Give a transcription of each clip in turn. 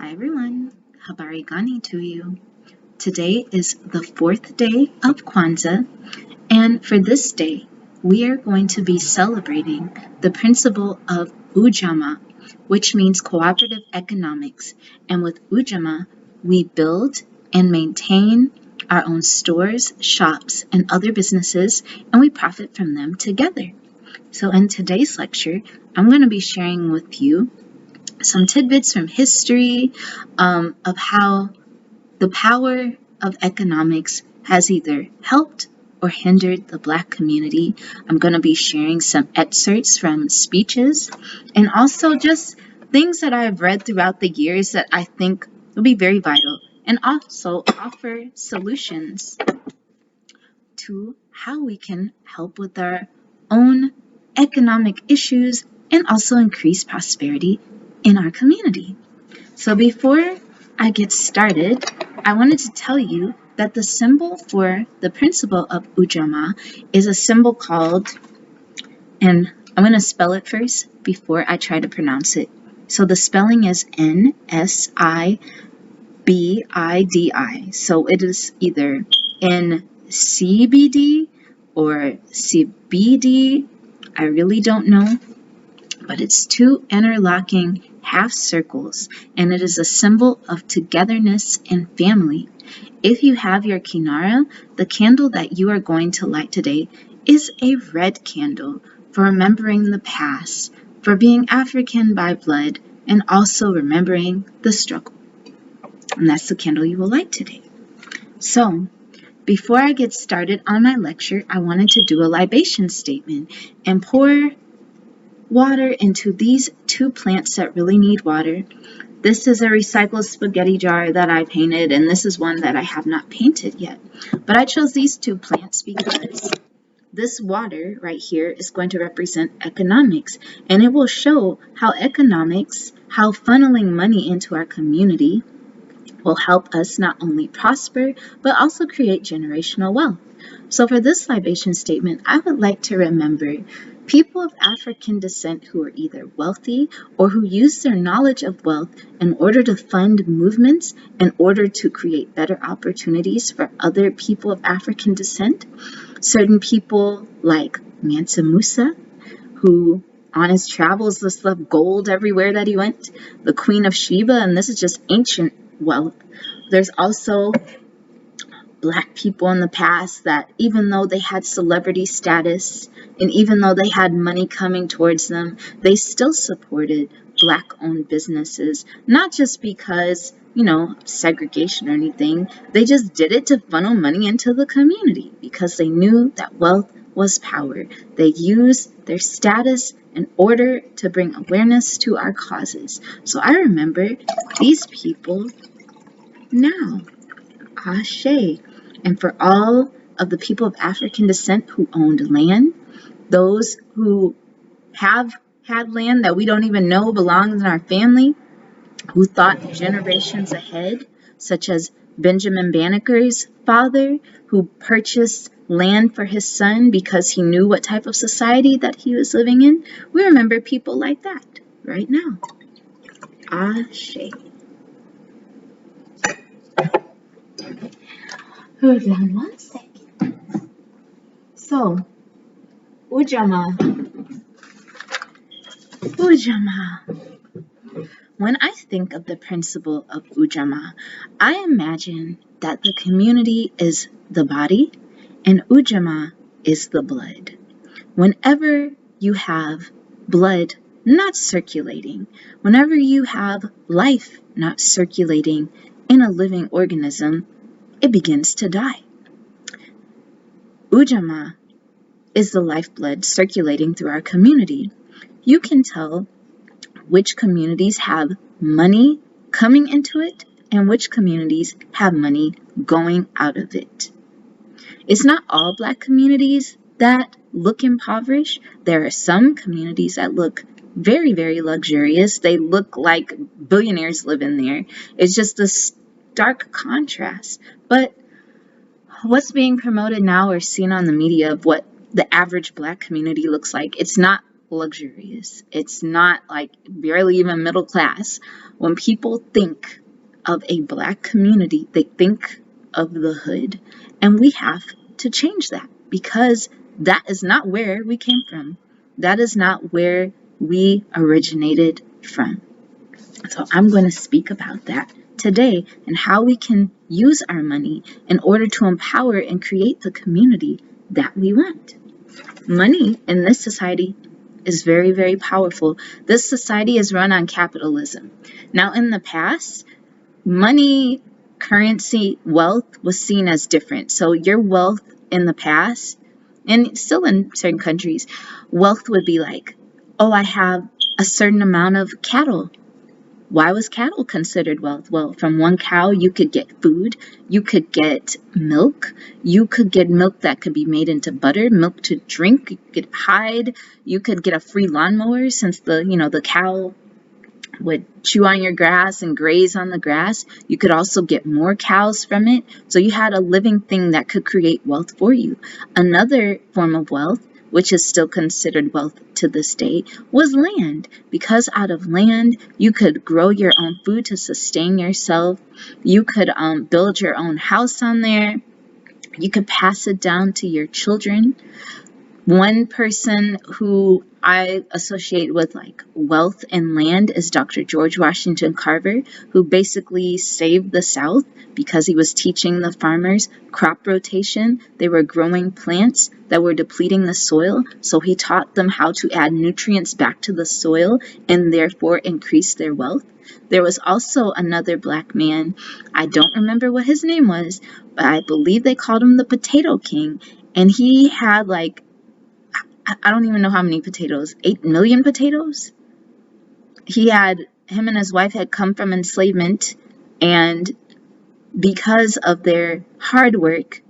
Hi everyone, habari gani to you. Today is the fourth day of Kwanzaa, and for this day, we are going to be celebrating the principle of Ujamaa, which means cooperative economics. And with Ujamaa, we build and maintain our own stores, shops, and other businesses, and we profit from them together. So in today's lecture, I'm going to be sharing with you some tidbits from history of how the power of economics has either helped or hindered the Black community. I'm going to be sharing some excerpts from speeches and also just things that I've read throughout the years that I think will be very vital, and also offer solutions to how we can help with our own economic issues and also increase prosperity in our community. So before I get started, I wanted to tell you that the symbol for the principle of Ujamaa is a symbol called, and I'm going to spell it first before I try to pronounce it. So the spelling is N-S-I-B-I-D-I. So it is either N-C-B-D or C-B-D. I really don't know, but it's two interlocking half circles, and it is a symbol of togetherness and family. If you have your kinara, the candle that you are going to light today is a red candle for remembering the past, for being African by blood, and also remembering the struggle. And that's the candle you will light today. So, before I get started on my lecture, I wanted to do a libation statement and pour water into these two plants that really need water. This is a recycled spaghetti jar that I painted, and this is one that I have not painted yet. But I chose these two plants because this water right here is going to represent economics, and it will show how economics, how funneling money into our community will help us not only prosper, but also create generational wealth. So for this libation statement, I would like to remember people of African descent who are either wealthy or who use their knowledge of wealth in order to fund movements, in order to create better opportunities for other people of African descent. Certain people like Mansa Musa, who on his travels just left gold everywhere that he went. The Queen of Sheba, and this is just ancient wealth. There's also Black people in the past that even though they had celebrity status and even though they had money coming towards them, they still supported Black-owned businesses, not just because, segregation or anything. They just did it to funnel money into the community because they knew that wealth was power. They used their status in order to bring awareness to our causes. So I remember these people now. Ashe. And for all of the people of African descent who owned land, those who have had land that we don't even know belongs in our family, who thought generations ahead, such as Benjamin Banneker's father, who purchased land for his son because he knew what type of society that he was living in. We remember people like that right now. Ashe. Hold on one second. So, Ujamaa. When I think of the principle of Ujamaa, I imagine that the community is the body and Ujamaa is the blood. Whenever you have blood not circulating, whenever you have life not circulating in a living organism, it begins to die. Ujamaa is the lifeblood circulating through our community. You can tell which communities have money coming into it and which communities have money going out of it. It's not all Black communities that look impoverished. There are some communities that look very, very luxurious. They look like billionaires live in there. It's just a stark contrast. But what's being promoted now or seen on the media of what the average Black community looks like, it's not luxurious. It's not like barely even middle class. When people think of a Black community, they think of the hood. And we have to change that, because that is not where we came from. That is not where we originated from. So I'm going to speak about that today, and how we can use our money in order to empower and create the community that we want. Money in this society is very, very powerful. This society is run on capitalism. Now, in the past, money, currency, wealth was seen as different. So your wealth in the past, and still in certain countries, wealth would be like, oh, I have a certain amount of cattle. Why was cattle considered wealth? Well, from one cow, you could get food, you could get milk, you could get milk that could be made into butter, milk to drink, you could hide, you could get a free lawnmower, since the cow would chew on your grass and graze on the grass. You could also get more cows from it. So you had a living thing that could create wealth for you. Another form of wealth, which is still considered wealth to this day, was land. Because out of land, you could grow your own food to sustain yourself. You could build your own house on there. You could pass it down to your children. One person who I associate with like wealth and land is Dr. George Washington Carver, who basically saved the South because he was teaching the farmers crop rotation. They were growing plants that were depleting the soil, so he taught them how to add nutrients back to the soil and therefore increase their wealth. There was also another Black man, I don't remember what his name was, but I believe they called him the Potato King, and he had like, I don't even know how many potatoes, 8 million potatoes? Him and his wife had come from enslavement, and because of their hard work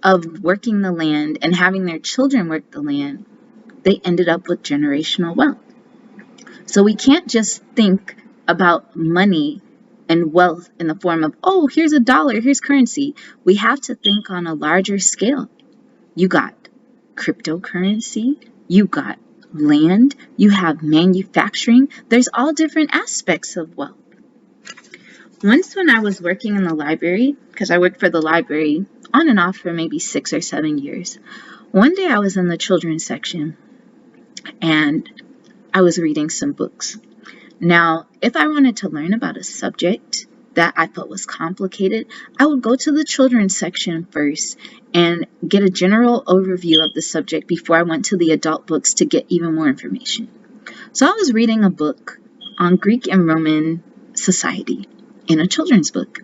of working the land and having their children work the land, they ended up with generational wealth. So we can't just think about money and wealth in the form of, oh, here's a dollar, here's currency. We have to think on a larger scale. You got cryptocurrency, you got land, you have manufacturing. There's all different aspects of wealth. Once when I was working in the library, because I worked for the library on and off for maybe 6 or 7 years, one day I was in the children's section and I was reading some books. Now, if I wanted to learn about a subject that I felt was complicated, I would go to the children's section first and get a general overview of the subject before I went to the adult books to get even more information. So I was reading a book on Greek and Roman society in a children's book.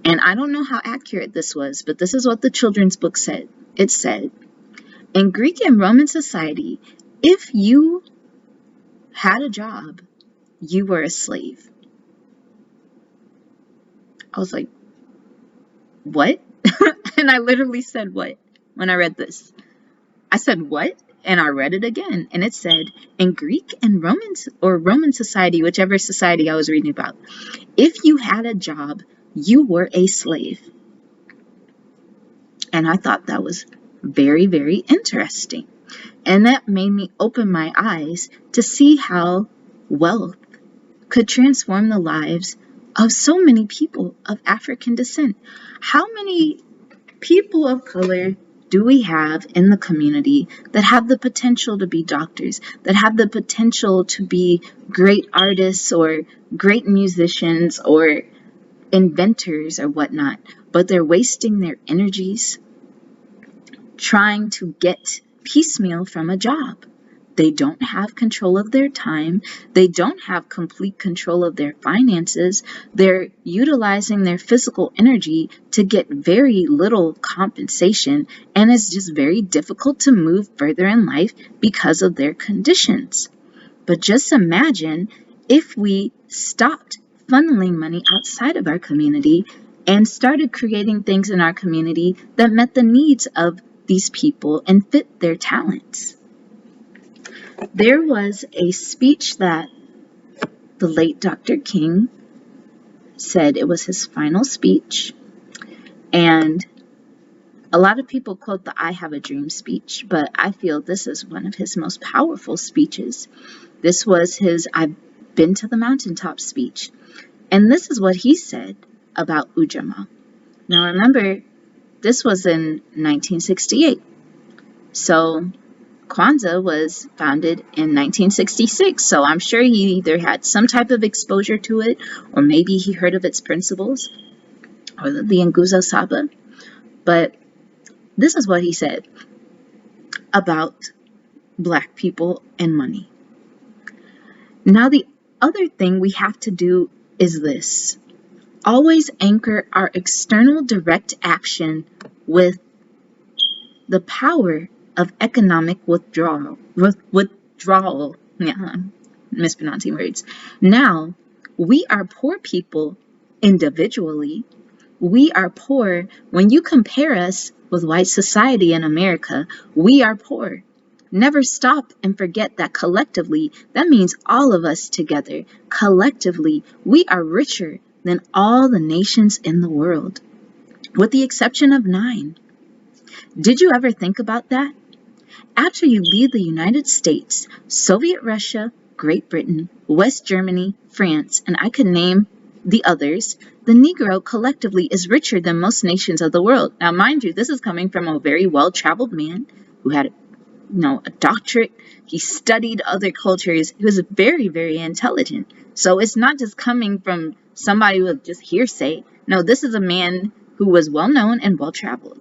And I don't know how accurate this was, but this is what the children's book said. It said, in Greek and Roman society, if you had a job, you were a slave. I was like, what? And I literally said, what? When I read this, I said, what? And I read it again. And it said, in Greek and Roman society, whichever society I was reading about, if you had a job, you were a slave. And I thought that was very, very interesting. And that made me open my eyes to see how wealth could transform the lives of so many people of African descent. How many people of color do we have in the community that have the potential to be doctors, that have the potential to be great artists or great musicians or inventors or whatnot, but they're wasting their energies trying to get piecemeal from a job? They don't have control of their time. They don't have complete control of their finances. They're utilizing their physical energy to get very little compensation, and it's just very difficult to move further in life because of their conditions. But just imagine if we stopped funneling money outside of our community and started creating things in our community that met the needs of these people and fit their talents. There was a speech that the late Dr. King said it was his final speech, and A lot of people quote the I Have a Dream speech, but I feel this is one of his most powerful speeches. This was his I've been to the mountaintop speech. And this is what he said about Ujamaa. Now remember, this was in 1968. So Kwanzaa was founded in 1966. So I'm sure he either had some type of exposure to it, or maybe he heard of its principles, or the Nguzo Saba. But this is what he said about Black people and money. Now, the other thing we have to do is this. Always anchor our external direct action with the power of economic withdrawal. Yeah, I'm mispronouncing words. Now, we are poor people individually. We are poor. When you compare us with white society in America, we are poor. Never stop and forget that collectively, that means all of us together, collectively, we are richer than all the nations in the world, with the exception of 9. Did you ever think about that? After you leave the United States, Soviet Russia, Great Britain, West Germany, France, and I could name the others, the Negro collectively is richer than most nations of the world. Now, mind you, this is coming from a very well-traveled man who had a doctorate. He studied other cultures. He was very, very intelligent. So it's not just coming from somebody with just hearsay. No, this is a man who was well-known and well-traveled.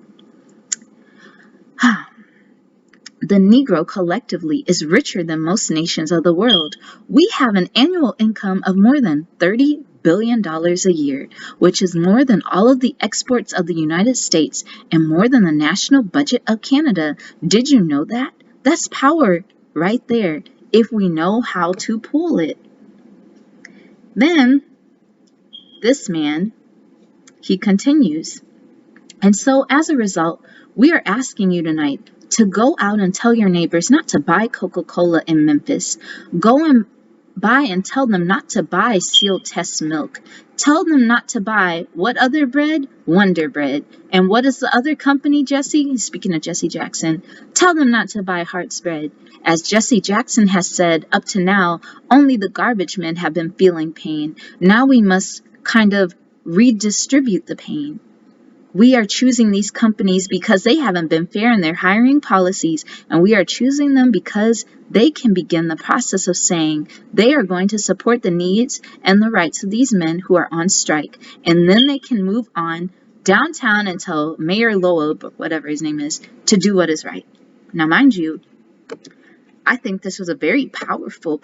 The Negro collectively is richer than most nations of the world. We have an annual income of more than $30 billion a year, which is more than all of the exports of the United States and more than the national budget of Canada. Did you know that? That's power right there, if we know how to pull it. Then, this man, he continues. And so, as a result, we are asking you tonight to go out and tell your neighbors not to buy Coca-Cola in Memphis. Go and buy and tell them not to buy Seal Test milk. Tell them not to buy what other bread? Wonder Bread. And what is the other company, Jesse? Speaking of Jesse Jackson, tell them not to buy Hart's Bread. As Jesse Jackson has said, up to now, only the garbage men have been feeling pain. Now we must kind of redistribute the pain. We are choosing these companies because they haven't been fair in their hiring policies, and we are choosing them because they can begin the process of saying they are going to support the needs and the rights of these men who are on strike, and then they can move on downtown and tell Mayor Loeb, or whatever his name is, to do what is right. Now, mind you, I think this was a very powerful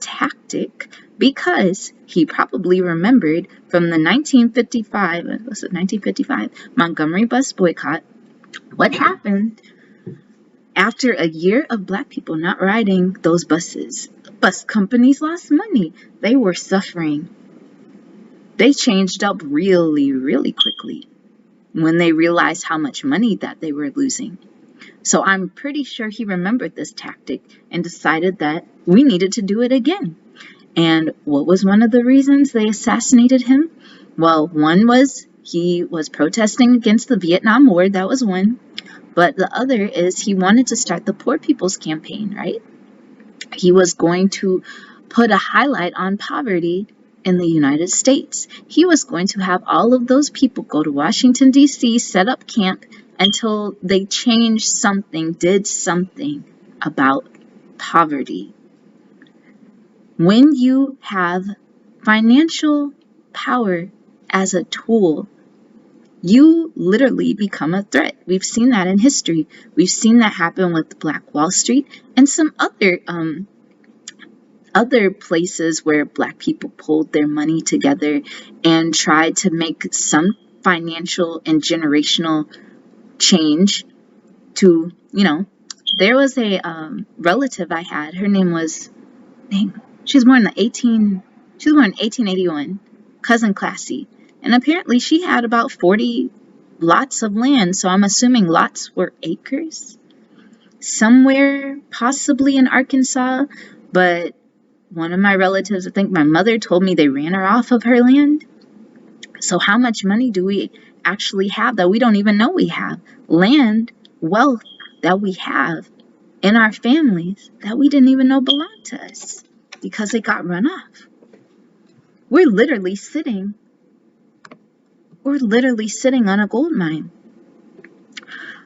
tactic, because he probably remembered from the 1955 Montgomery Bus Boycott, what happened after a year of Black people not riding those buses. Bus companies lost money. They were suffering. They changed up really, really quickly when they realized how much money that they were losing. So I'm pretty sure he remembered this tactic and decided that we needed to do it again. And what was one of the reasons they assassinated him? Well, one was he was protesting against the Vietnam War. That was one. But the other is he wanted to start the Poor People's Campaign, right? He was going to put a highlight on poverty in the United States. He was going to have all of those people go to Washington, D.C., set up camp until they changed something, did something about poverty. When you have financial power as a tool, you literally become a threat. We've seen that in history. We've seen that happen with Black Wall Street and some other places where Black people pulled their money together and tried to make some financial and generational change to, there was a relative I had. Her name was, she was born in 1881, Cousin Classy. And apparently she had about 40 lots of land. So I'm assuming lots were acres. Somewhere possibly in Arkansas. But one of my relatives, I think my mother, told me they ran her off of her land. So how much money do we actually have, that we don't even know we have. Land, wealth that we have in our families that we didn't even know belonged to us because it got run off. We're literally sitting on a gold mine.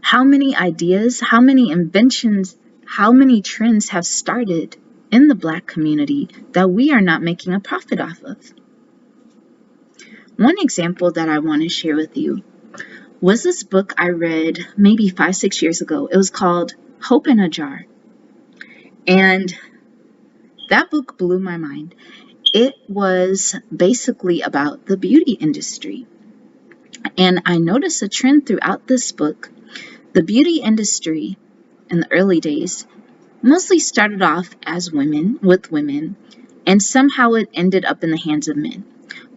How many ideas, how many inventions, how many trends have started in the Black community that we are not making a profit off of? One example that I want to share with you was this book I read maybe 5-6 years ago. It was called Hope in a Jar. And that book blew my mind. It was basically about the beauty industry. And I noticed a trend throughout this book. The beauty industry in the early days mostly started off as women, with women, and somehow it ended up in the hands of men.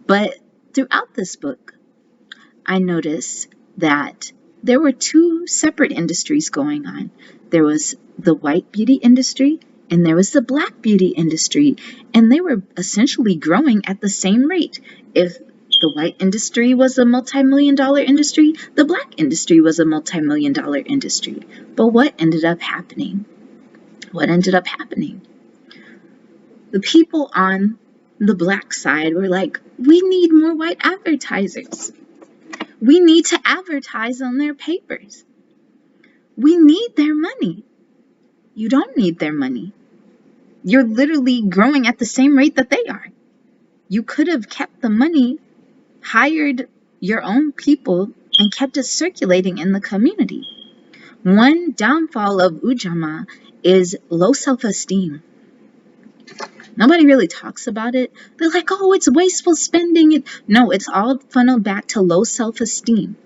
But throughout this book, I noticed that there were two separate industries going on. There was the white beauty industry and there was the Black beauty industry, and they were essentially growing at the same rate. If the white industry was a multi-million-dollar industry, the Black industry was a multi-million-dollar industry. But what ended up happening? The people on the Black side were like, we need more white advertisers. We need to advertise on their papers. We need their money. You don't need their money. You're literally growing at the same rate that they are. You could have kept the money, hired your own people, and kept it circulating in the community. One downfall of Ujamaa is low self-esteem. Nobody really talks about it. They're like, oh, it's wasteful spending. No, it's all funneled back to low self-esteem.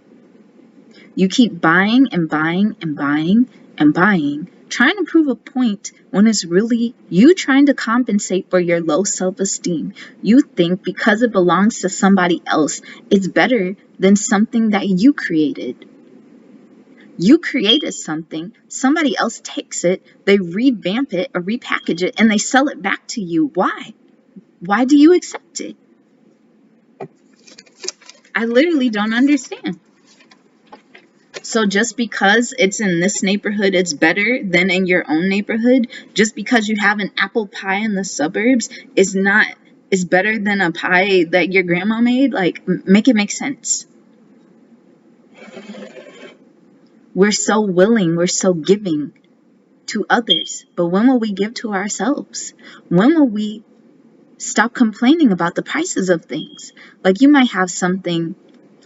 You keep buying and buying and buying and buying, trying to prove a point when it's really you trying to compensate for your low self-esteem. You think because it belongs to somebody else, it's better than something that you created. You created something, somebody else takes it, they revamp it or repackage it, and they sell it back to you. Why? Why do you accept it? I literally don't understand. So just because it's in this neighborhood, it's better than in your own neighborhood. Just because you have an apple pie in the suburbs is better than a pie that your grandma made. Like, make it make sense. We're so willing, we're so giving to others. But when will we give to ourselves? When will we stop complaining about the prices of things? Like, you might have something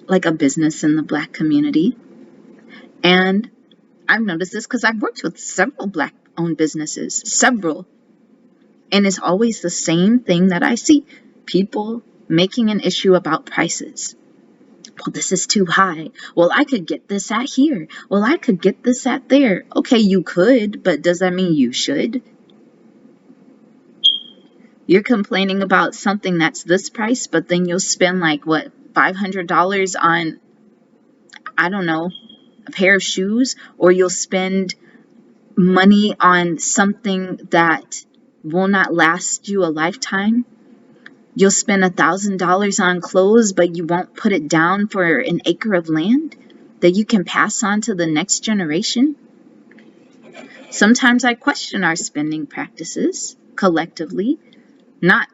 like a business in the Black community. And I've noticed this because I've worked with several Black-owned businesses, several. And it's always the same thing that I see. People making an issue about prices. Well, this is too high. Well, I could get this at here. Well, I could get this at there. Okay, you could, but does that mean you should? You're complaining about something that's this price, but then you'll spend like, what, $500 on, I don't know, a pair of shoes, or you'll spend money on something that will not last you a lifetime. You'll spend $1,000 on clothes, but you won't put it down for an acre of land that you can pass on to the next generation. Sometimes I question our spending practices collectively, not,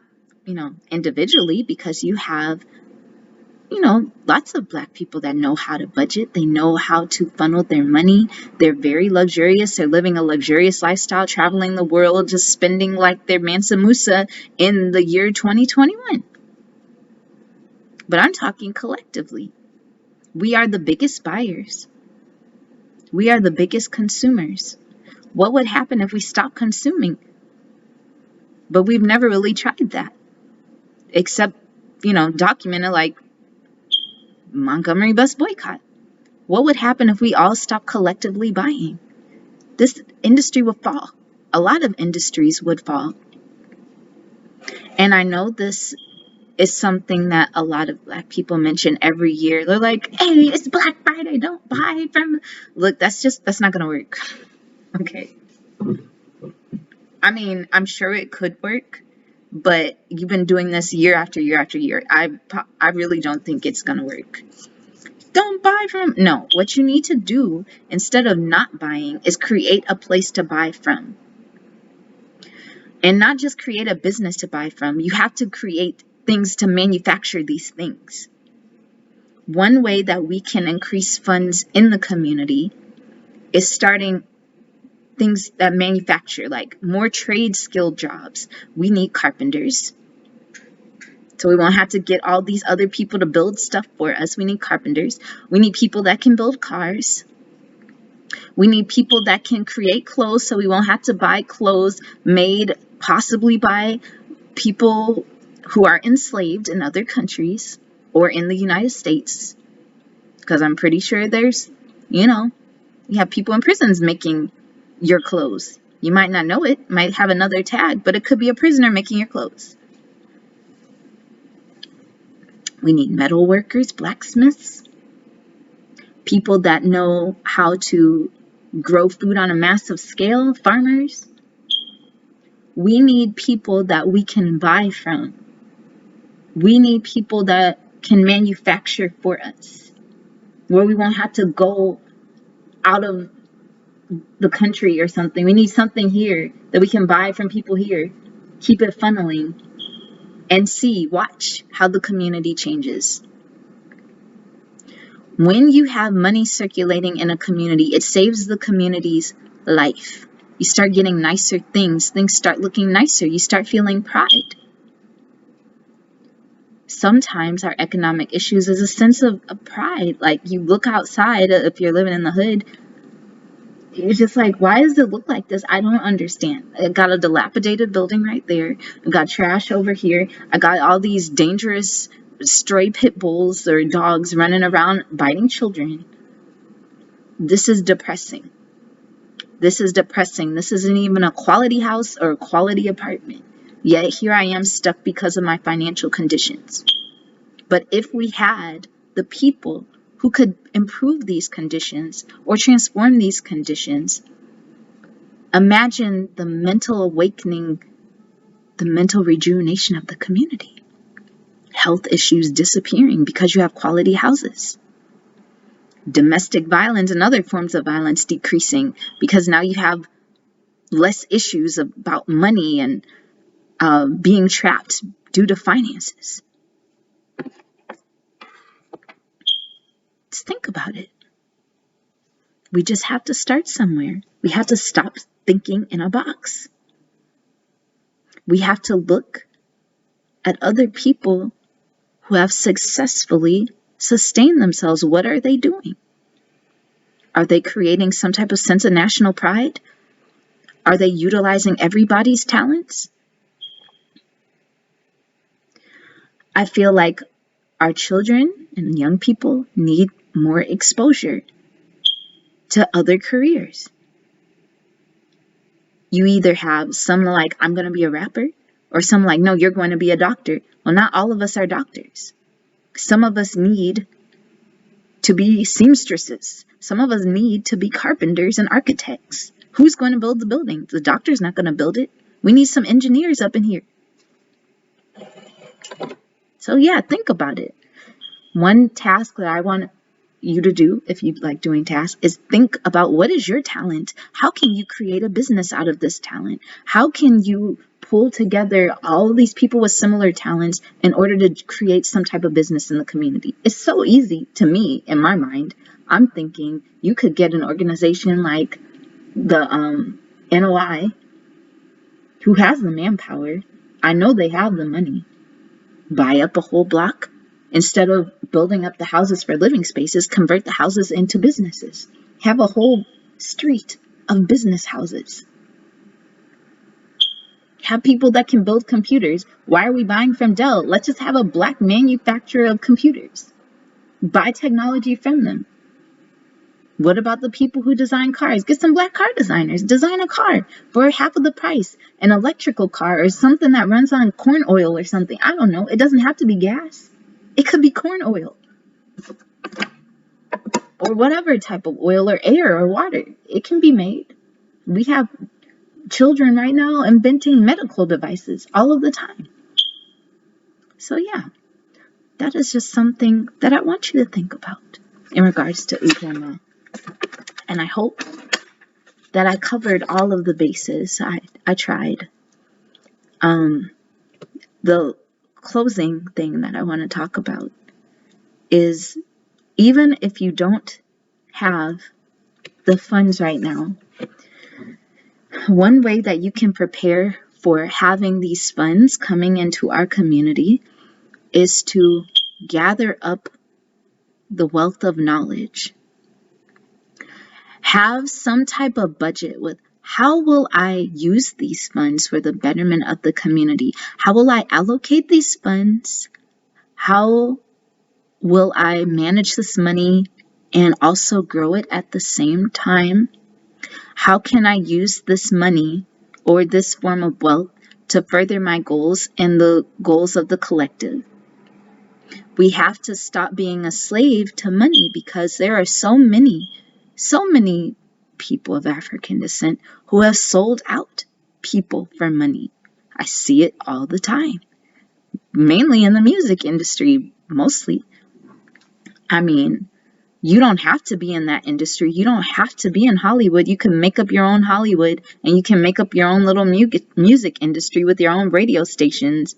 individually, because you have lots of Black people that know how to budget. They know how to funnel their money. They're very luxurious. They're living a luxurious lifestyle, traveling the world, just spending like their Mansa Musa in the year 2021. But I'm talking collectively. We are the biggest buyers. We are the biggest consumers. What would happen if we stopped consuming? But we've never really tried that. Except, documented like Montgomery Bus Boycott. What would happen if we all stopped collectively buying? This industry would fall. A lot of industries would fall. And I know this is something that a lot of Black people mention every year. They're like, hey, it's Black Friday, don't buy from... Look, that's not going to work. Okay. I mean, I'm sure it could work, but you've been doing this year after year after year. I really don't think it's going to work. Don't buy from. No, what you need to do instead of not buying is create a place to buy from. And not just create a business to buy from. You have to create things to manufacture these things. One way that we can increase funds in the community is starting things that manufacture, like more trade skill jobs. We need carpenters. So we won't have to get all these other people to build stuff for us. We need carpenters. We need people that can build cars. We need people that can create clothes, so we won't have to buy clothes made possibly by people who are enslaved in other countries or in the United States. Because I'm pretty sure there's, you have people in prisons making your clothes. You might not know it, might have another tag, but it could be a prisoner making your clothes. We need metal workers, blacksmiths, people that know how to grow food on a massive scale, farmers. We need people that we can buy from. We need people that can manufacture for us, where we won't have to go out of the country or something. We need something here that we can buy from people here, keep it funneling, and watch how the community changes. When you have money circulating in a community, it saves the community's life. You start getting nicer things start looking nicer, you start feeling pride. Sometimes our economic issues is a sense of pride. Like, you look outside, if you're living in the hood, you're just like, why does it look like this? I don't understand. I got a dilapidated building right there. I got trash over here. I got all these dangerous stray pit bulls or dogs running around biting children. This is depressing. This is depressing. This isn't even a quality house or a quality apartment. Yet here I am stuck because of my financial conditions. But if we had the people who could improve these conditions or transform these conditions, imagine the mental awakening, the mental rejuvenation of the community. Health issues disappearing because you have quality houses. Domestic violence and other forms of violence decreasing because now you have less issues about money and being trapped due to finances. Just think about it. We just have to start somewhere. We have to stop thinking in a box. We have to look at other people who have successfully sustained themselves. What are they doing? Are they creating some type of sense of national pride? Are they utilizing everybody's talents? I feel like our children and young people need more exposure to other careers. You either have some like, I'm going to be a rapper, or some like, no, you're going to be a doctor. Well, not all of us are doctors. Some of us need to be seamstresses. Some of us need to be carpenters and architects. Who's going to build the building? The doctor's not going to build it. We need some engineers up in here. So yeah, think about it. One task that I want you to do, if you like doing tasks, is think about, what is your talent? How can you create a business out of this talent? How can you pull together all of these people with similar talents in order to create some type of business in the community? It's so easy to me, in my mind. I'm thinking you could get an organization like the NOI, who has the manpower. I know they have the money. Buy up a whole block. Instead of building up the houses for living spaces, convert the houses into businesses. Have a whole street of business houses. Have people that can build computers. Why are we buying from Dell? Let's just have a black manufacturer of computers. Buy technology from them. What about the people who design cars? Get some black car designers. Design a car for half of the price. An electrical car or something that runs on corn oil or something. I don't know. It doesn't have to be gas. It could be corn oil. Or whatever type of oil or air or water. It can be made. We have children right now inventing medical devices all of the time. So yeah, that is just something that I want you to think about. in regards to Ujamaa. And I hope that I covered all of the bases. I tried. The closing thing that I want to talk about is, even if you don't have the funds right now, one way that you can prepare for having these funds coming into our community is to gather up the wealth of knowledge. Have some type of budget with, how will I use these funds for the betterment of the community? How will I allocate these funds? How will I manage this money and also grow it at the same time? How can I use this money or this form of wealth to further my goals and the goals of the collective? We have to stop being a slave to money, because there are so many people of African descent who have sold out people for money. I see it all the time, mainly in the music industry, mostly. I mean, you don't have to be in that industry. You don't have to be in Hollywood. You can make up your own Hollywood, and you can make up your own little music industry with your own radio stations,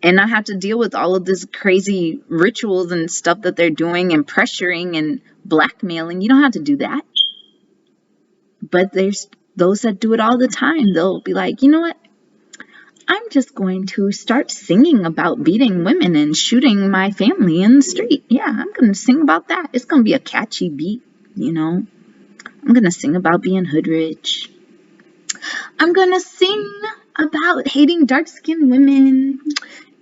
and not have to deal with all of this crazy rituals and stuff that they're doing and pressuring and blackmailing. You don't have to do that. But there's those that do it all the time. They'll be like, you know what? I'm just going to start singing about beating women and shooting my family in the street. Yeah, I'm going to sing about that. It's going to be a catchy beat, you know. I'm going to sing about being hood rich. I'm going to sing about hating dark-skinned women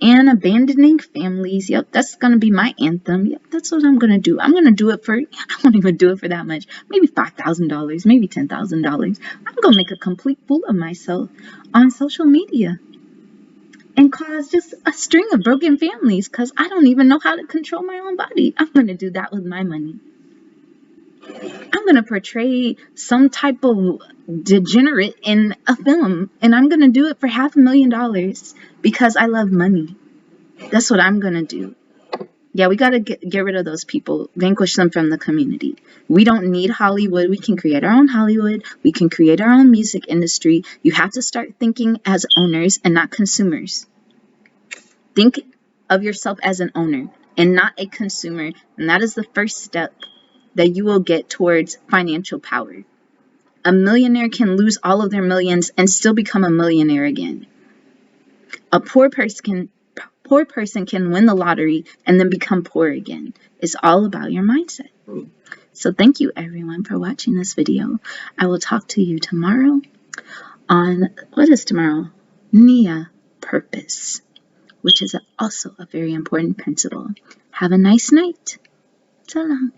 and abandoning families. Yep, that's going to be my anthem. Yep, that's what I'm going to do. I'm going to do it for, I won't even do it for that much. Maybe $5,000, maybe $10,000. I'm going to make a complete fool of myself on social media and cause just a string of broken families, because I don't even know how to control my own body. I'm going to do that with my money. I'm going to portray some type of degenerate in a film, and I'm going to do it for $500,000 because I love money. That's what I'm going to do. Yeah, we got to get rid of those people, vanquish them from the community. We don't need Hollywood. We can create our own Hollywood. We can create our own music industry. You have to start thinking as owners and not consumers. Think of yourself as an owner and not a consumer. And that is the first step that you will get towards financial power. A millionaire can lose all of their millions and still become a millionaire again. A poor person can win the lottery and then become poor again. It's all about your mindset. So thank you everyone for watching this video. I will talk to you tomorrow on, what is tomorrow? Nia purpose, which is also a very important principle. Have a nice night. So long.